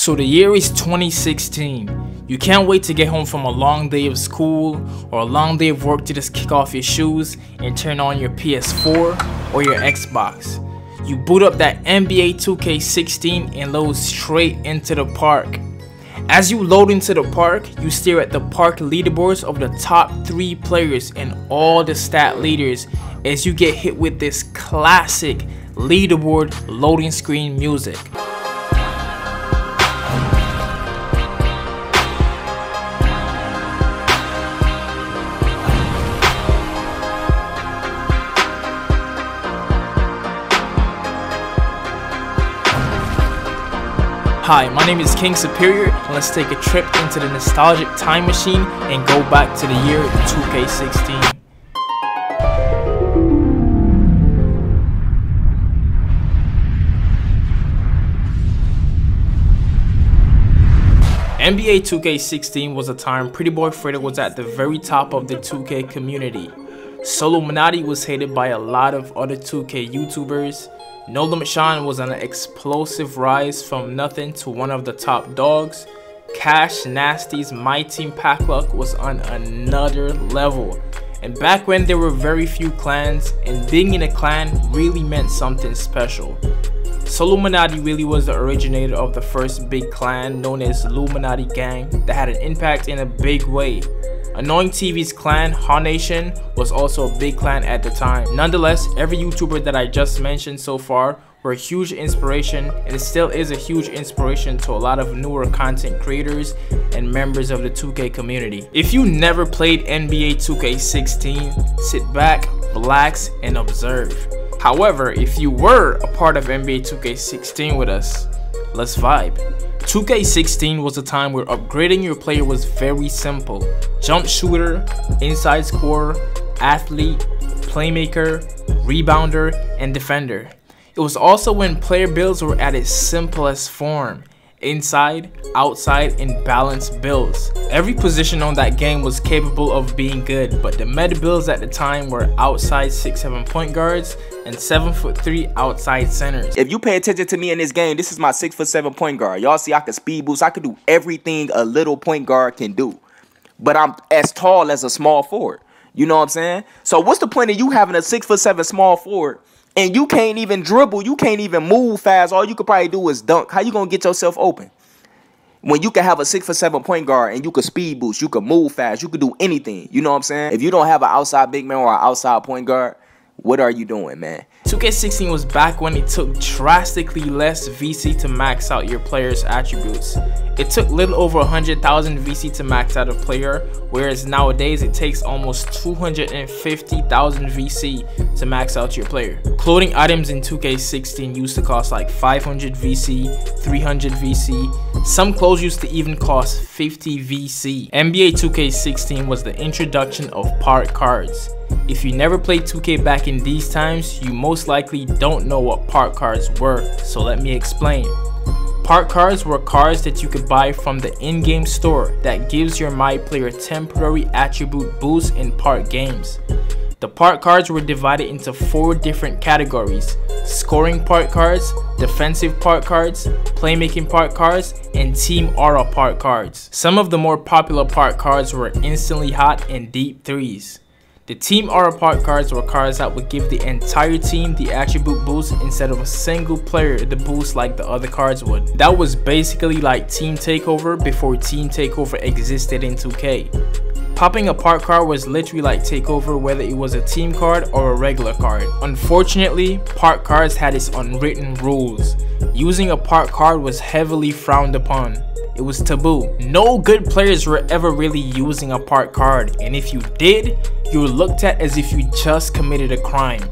So the year is 2016. You can't wait to get home from a long day of school or a long day of work to just kick off your shoes and turn on your PS4 or your Xbox. You boot up that NBA 2K16 and load straight into the park. As you load into the park, you stare at the park leaderboards of the top 3 players and all the stat leaders as you get hit with this classic leaderboard loading screen music. Hi, my name is KingSuperior, and let's take a trip into the nostalgic time machine and go back to the year 2K16. NBA 2K16 was a time PrettyboyFredo was at the very top of the 2K community. Solluminati was hated by a lot of other 2K YouTubers. Nolimitshawn was on an explosive rise from nothing to one of the top dogs. CashNasty's My Team Pack Luck was on another level. And back when there were very few clans, and being in a clan really meant something special. Solluminati really was the originator of the first big clan known as Illuminati Gang that had an impact in a big way. Annoying TV's clan, Nation, was also a big clan at the time. Nonetheless, every YouTuber that I just mentioned so far were a huge inspiration, and it still is a huge inspiration to a lot of newer content creators and members of the 2K community. If you never played NBA 2K16, sit back, relax, and observe. However, if you were a part of NBA 2K16 with us, let's vibe. 2K16 was a time where upgrading your player was very simple. Jump shooter, inside scorer, athlete, playmaker, rebounder, and defender. It was also when player builds were at its simplest form. Inside, outside, and balanced builds. Every position on that game was capable of being good, but the meta builds at the time were outside 6'7" point guards and 7'3" outside centers. If you pay attention to me in this game, this is my 6'7" point guard. Y'all see I can speed boost. I can do everything a little point guard can do. But I'm as tall as a small forward. You know what I'm saying? So what's the point of you having a 6'7" small forward and you can't even dribble, you can't even move fast? All you could probably do is dunk. How you gonna get yourself open? When you can have a 6'7" point guard and you can speed boost, you can move fast, you can do anything. You know what I'm saying? If you don't have an outside big man or an outside point guard, what are you doing, man? 2K16 was back when it took drastically less VC to max out your player's attributes. It took little over 100,000 VC to max out a player, whereas nowadays it takes almost 250,000 VC to max out your player. Clothing items in 2K16 used to cost like 500 VC, 300 VC. Some clothes used to even cost 50 VC. NBA 2K16 was the introduction of part cards. If you never played 2K back in these times, you most likely don't know what part cards were, so let me explain. Part cards were cards that you could buy from the in-game store that gives your My Player temporary attribute boosts in part games. The part cards were divided into 4 different categories: scoring part cards, defensive part cards, playmaking part cards, and team aura part cards. Some of the more popular part cards were instantly hot and deep threes. The team aura part cards were cards that would give the entire team the attribute boost instead of a single player the boost like the other cards would. That was basically like Team Takeover before Team Takeover existed in 2K. Popping a part card was literally like Takeover, whether it was a team card or a regular card. Unfortunately, part cards had its unwritten rules. Using a part card was heavily frowned upon. It was taboo. No good players were ever really using a part card, and if you did, you were looked at as if you just committed a crime.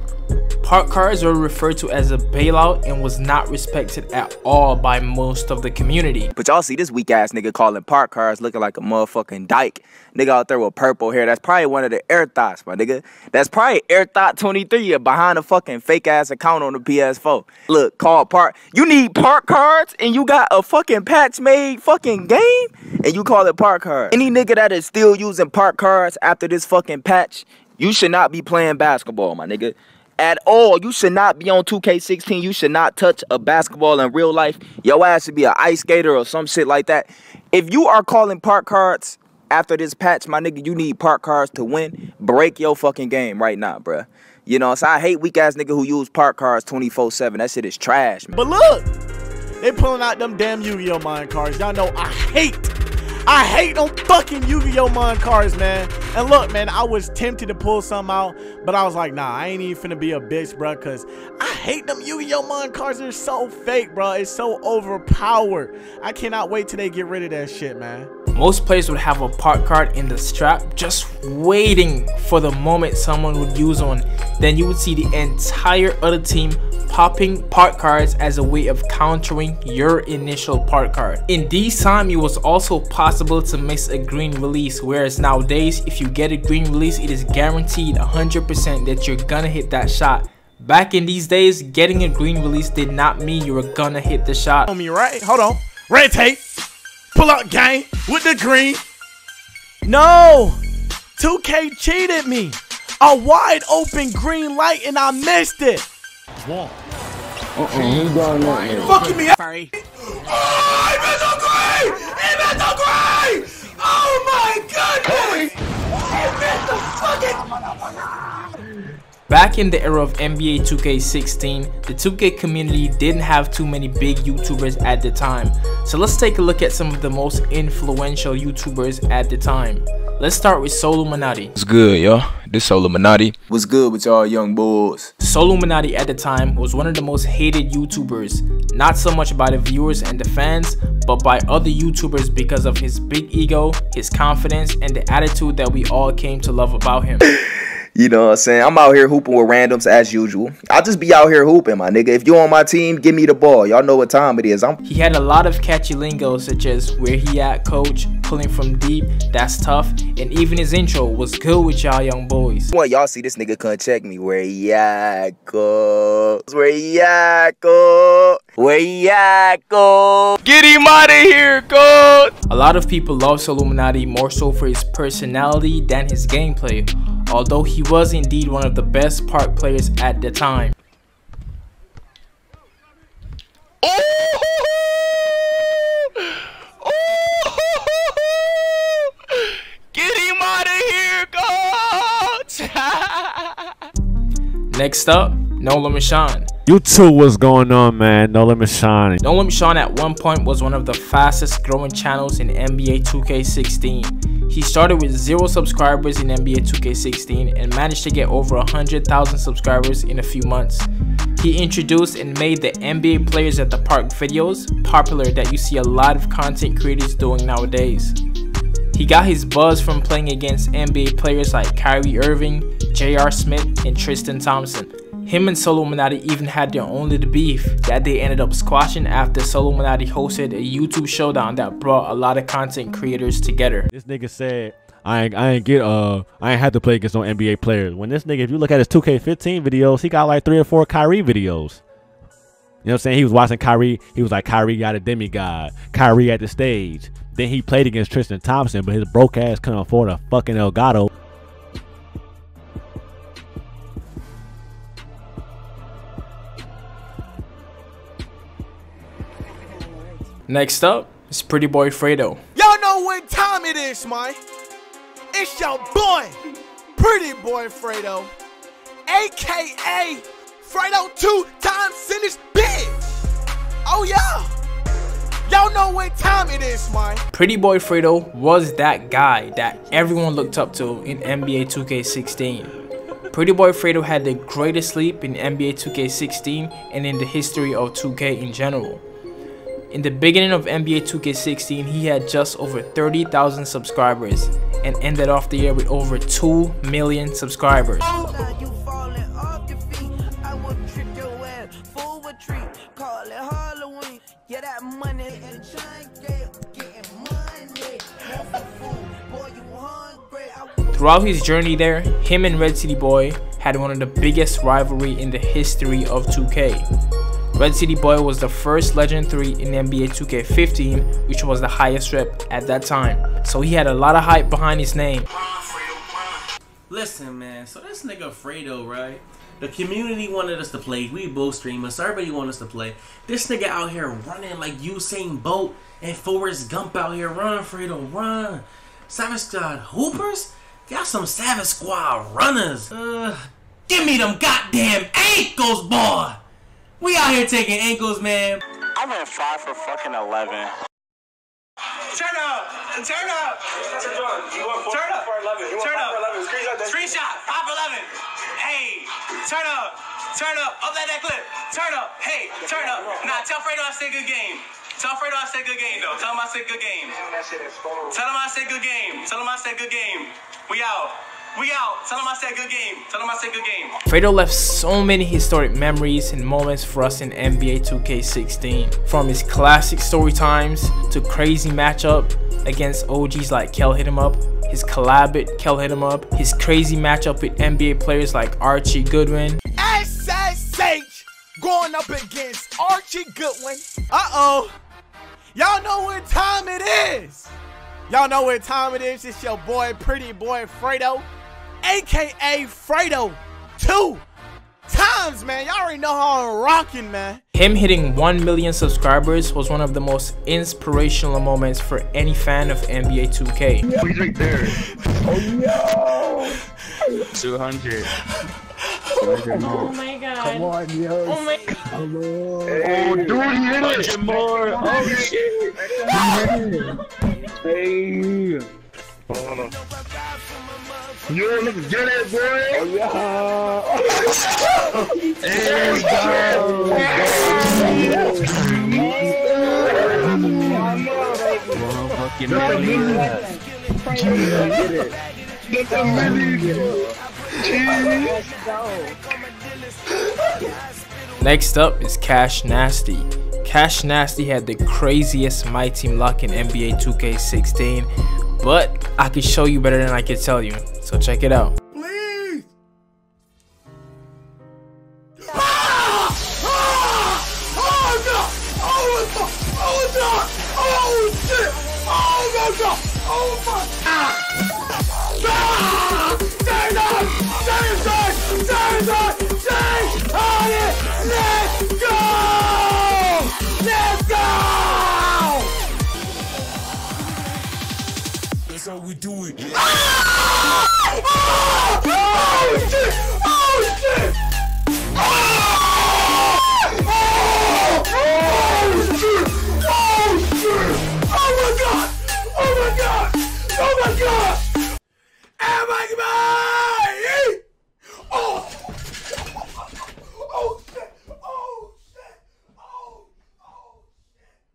Part cards were referred to as a bailout and was not respected at all by most of the community. But y'all see this weak ass nigga calling part cards looking like a motherfucking dyke. Nigga out there with purple hair. That's probably one of the air thoughts, my nigga. That's probably air thought 23 behind a fucking fake ass account on the PS4. Look, call part. You need part cards and you got a fucking patch made fucking game and you call it part card. Any nigga that is still using part cards after this fucking patch, you should not be playing basketball, my nigga. At all. You should not be on 2K16. You should not touch a basketball in real life. Your ass should be an ice skater or some shit like that. If you are calling park cards after this patch, my nigga, you need park cards to win. Break your fucking game right now, bruh. You know, so I hate weak ass nigga who use park cards 24/7. That shit is trash, man. But look, they pulling out them damn Yu-Gi-Oh mine cards. Y'all know I hate them fucking Yu-Gi-Oh mine cards, man. And look, man, I was tempted to pull some out, but I was like, nah, I ain't even finna be a bitch, bro, because I hate them Yu-Gi-Oh mine cards. They're so fake, bro. It's so overpowered. I cannot wait till they get rid of that shit, man. Most players would have a park card in the strap just waiting for the moment someone would use one. Then you would see the entire other team popping park cards as a way of countering your initial park card. In this time, it was also possible to miss a green release, whereas nowadays if you get a green release, it is guaranteed 100% that you're gonna hit that shot. Back in these days, getting a green release did not mean you were gonna hit the shot. On me, right? Hold on. Red tape. Pull out game with the green. No, 2K cheated me. A wide open green light and I missed it. Whoa. He's going there. Fucking me up. Sorry. Oh, he missed the green! He missed the green! Oh my goodness! He missed the fucking... Back in the era of NBA 2K16, the 2K community didn't have too many big YouTubers at the time. So let's take a look at some of the most influential YouTubers at the time. Let's start with solluminati. What's good, yo? This solluminati. What's good with y'all young boys? solluminati at the time was one of the most hated YouTubers, not so much by the viewers and the fans, but by other YouTubers because of his big ego, his confidence, and the attitude that we all came to love about him. You know what I'm saying? I'm out here hooping with randoms as usual. I'll just be out here hooping, my nigga. If you on my team, give me the ball. Y'all know what time it is. He had a lot of catchy lingo such as where he at, coach, pulling from deep, that's tough, and even his intro was good with y'all young boys. Well, y'all see this nigga couldn't check me. Where he at, coach? Where he at, coach? Where he at, coach? Get him out of here, coach! A lot of people love solluminati more so for his personality than his gameplay, although he was indeed one of the best park players at the time. Get him out of here, coach! Next up, nolimitshawn. You two, what's going on, man? nolimitshawn. nolimitshawn at one point was one of the fastest growing channels in NBA 2K16. He started with 0 subscribers in NBA 2K16 and managed to get over 100,000 subscribers in a few months. He introduced and made the NBA players at the park videos popular that you see a lot of content creators doing nowadays. He got his buzz from playing against NBA players like Kyrie Irving, J.R. Smith, and Tristan Thompson. Him and solluminati even had their own little beef that they ended up squashing after solluminati hosted a YouTube showdown that brought a lot of content creators together. This nigga said, I ain't had to play against no NBA players. When this nigga, if you look at his 2K15 videos, he got like 3 or 4 Kyrie videos. You know what I'm saying? He was watching Kyrie. He was like, Kyrie got a demigod. Kyrie at the stage. Then he played against Tristan Thompson, but his broke ass couldn't afford a fucking Elgato. Next up is PrettyboyFredo. Y'all know what time it is, man. It's your boy, PrettyboyFredo, aka Fredo 2 times in this bitch. Oh yeah. Y'all know what time it is, man. PrettyboyFredo was that guy that everyone looked up to in NBA 2K16. PrettyboyFredo had the greatest leap in NBA 2K16 and in the history of 2K in general. In the beginning of NBA 2K16, he had just over 30,000 subscribers and ended off the year with over 2 million subscribers. Throughout his journey there, him and Red City Boy had one of the biggest rivalry in the history of 2K. Red City Boy was the first Legend 3 in NBA 2K15, which was the highest rep at that time. So he had a lot of hype behind his name. Listen, man, so this nigga Fredo, right? The community wanted us to play. We both streamers. So everybody wanted us to play. This nigga out here running like Usain Bolt and Forrest Gump out here. Run, Fredo, run. Savage Squad Hoopers? Got some Savage Squad runners. Give me them goddamn ankles, boy. We out here taking ankles, man. I ran 5 for fucking 11. Turn up! Turn up! Turn up! Turn up! Screenshot! 5 for 11! Hey! Turn up! Turn up! Upload that clip! Turn up! Hey! Turn up! Nah, tell Fredo I said good game. Tell Fredo I said good game, though. Tell him I said good game. Tell him I said good game. Tell him I said good game. We out. We out. Tell him I said good game. Tell him I said good game. Fredo left so many historic memories and moments for us in NBA 2K16. From his classic story times to crazy matchup against OGs like kellhitemup, his collab with kellhitemup, his crazy matchup with NBA players like Archie Goodwin. SSH going up against Archie Goodwin. Uh-oh. Y'all know what time it is. Y'all know what time it is. It's your boy, PrettyboyFredo, aka Fredo 2 times, man. Y'all already know how I'm rocking, man. Him hitting 1 million subscribers was one of the most inspirational moments for any fan of NBA 2K. Yeah. He's right there. Oh, yo! 200. Oh my god. Come on, yo. Oh my god. Come on. Oh, dude, he hit it. More. Oh, shit. Hey. Oh. You look good at boy. Oh, yeah. There we go. Get the mini. Next up is CashNasty. CashNasty had the craziest My Team luck in NBA 2K16, but I could show you better than I could tell you, so check it out. Please. That's how we do it.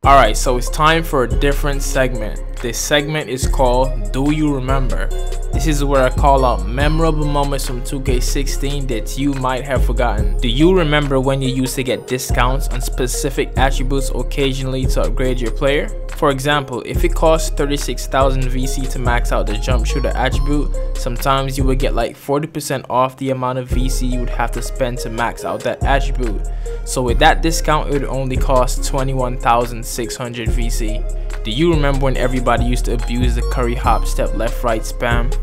Alright, so it's time for a different segment. This segment is called Do You Remember? This is where I call out memorable moments from 2K16 that you might have forgotten. Do you remember when you used to get discounts on specific attributes occasionally to upgrade your player? For example, if it costs 36,000 VC to max out the jump shooter attribute, sometimes you would get like 40% off the amount of VC you would have to spend to max out that attribute. So with that discount, it would only cost 21,600 VC. Do you remember when everybody used to abuse the curry hop step left right spam?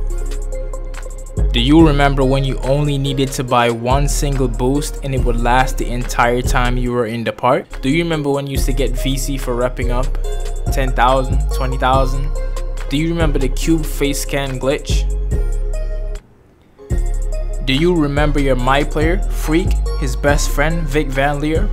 Do you remember when you only needed to buy one single boost and it would last the entire time you were in the park? Do you remember when you used to get VC for repping up 10,000, 20,000? Do you remember the cube face scan glitch? Do you remember your My Player, Freak, his best friend Vic Van Leer?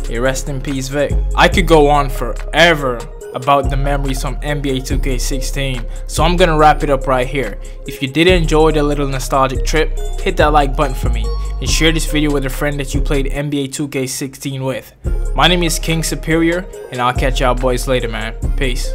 Hey, rest in peace, Vic. I could go on forever about the memories from NBA 2K16, so I'm gonna wrap it up right here. If you did enjoy the little nostalgic trip, hit that like button for me and share this video with a friend that you played NBA 2K16 with. My name is KingSuperior, and I'll catch y'all boys later, man. Peace.